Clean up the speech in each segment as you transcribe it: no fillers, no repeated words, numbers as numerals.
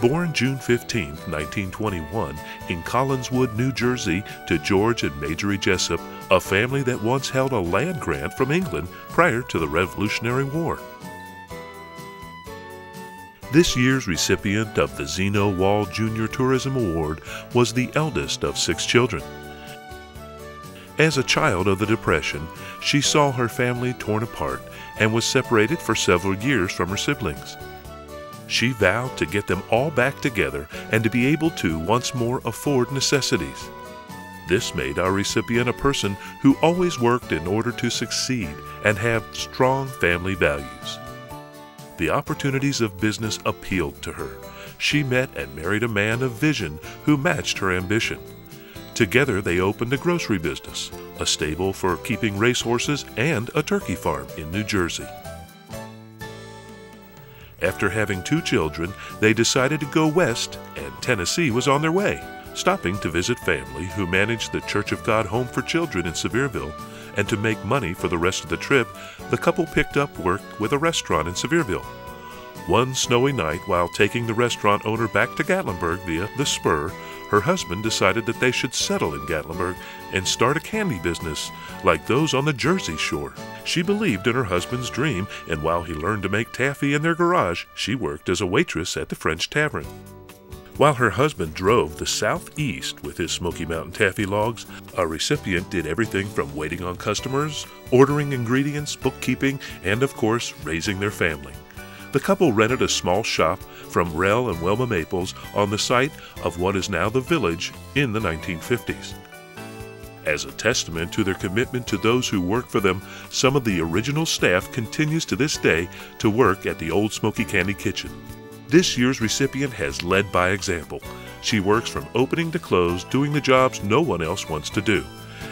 Born June 15, 1921, in Collinswood, New Jersey, to George and Marjorie Jessup, a family that once held a land grant from England prior to the Revolutionary War. This year's recipient of the Zeno Wall Jr. Tourism Award was the eldest of 6 children. As a child of the Depression, she saw her family torn apart and was separated for several years from her siblings. She vowed to get them all back together and to be able to once more afford necessities. This made our recipient a person who always worked in order to succeed and have strong family values. The opportunities of business appealed to her. She met and married a man of vision who matched her ambition. Together they opened a grocery business, a stable for keeping racehorses, and a turkey farm in New Jersey. After having 2 children, they decided to go west, and Tennessee was on their way. Stopping to visit family who managed the Church of God Home for Children in Sevierville, and to make money for the rest of the trip, the couple picked up work with a restaurant in Sevierville. One snowy night, while taking the restaurant owner back to Gatlinburg via the Spur, her husband decided that they should settle in Gatlinburg and start a candy business like those on the Jersey Shore. She believed in her husband's dream, and while he learned to make taffy in their garage, she worked as a waitress at the French Tavern. While her husband drove the southeast with his Smoky Mountain taffy logs, our recipient did everything from waiting on customers, ordering ingredients, bookkeeping, and of course, raising their family. The couple rented a small shop from Rel and Wilma Maples on the site of what is now the Village in the 1950s. As a testament to their commitment to those who work for them, some of the original staff continues to this day to work at the Old Smoky Candy Kitchen. This year's recipient has led by example. She works from opening to close, doing the jobs no one else wants to do.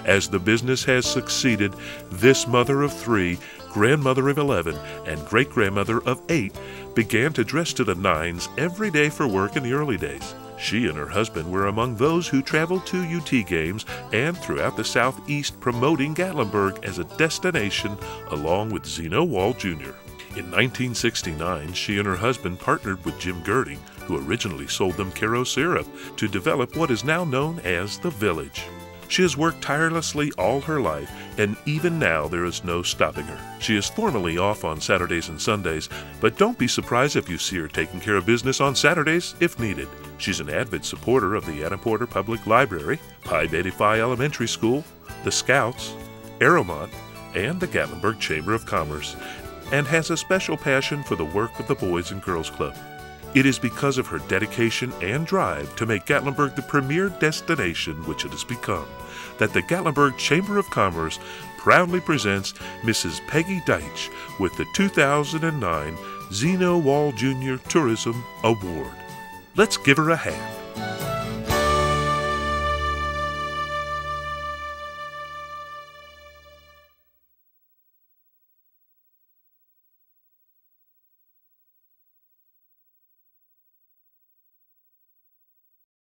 As the business has succeeded, this mother of 3, grandmother of 11, and great-grandmother of 8 began to dress to the nines every day for work in the early days. She and her husband were among those who traveled to UT games and throughout the Southeast, promoting Gatlinburg as a destination along with Zeno Wall Jr. In 1969, she and her husband partnered with Jim Girding, who originally sold them Caro syrup, to develop what is now known as the Village. She has worked tirelessly all her life, and even now there is no stopping her. She is formally off on Saturdays and Sundays, but don't be surprised if you see her taking care of business on Saturdays if needed. She's an avid supporter of the Anna Porter Public Library, Pi Beta Phi Elementary School, the Scouts, Aeromont, and the Gatlinburg Chamber of Commerce, and has a special passion for the work of the Boys and Girls Club. It is because of her dedication and drive to make Gatlinburg the premier destination which it has become that the Gatlinburg Chamber of Commerce proudly presents Mrs. Peggy Deitch with the 2009 Zeno Wall Jr. Tourism Award. Let's give her a hand.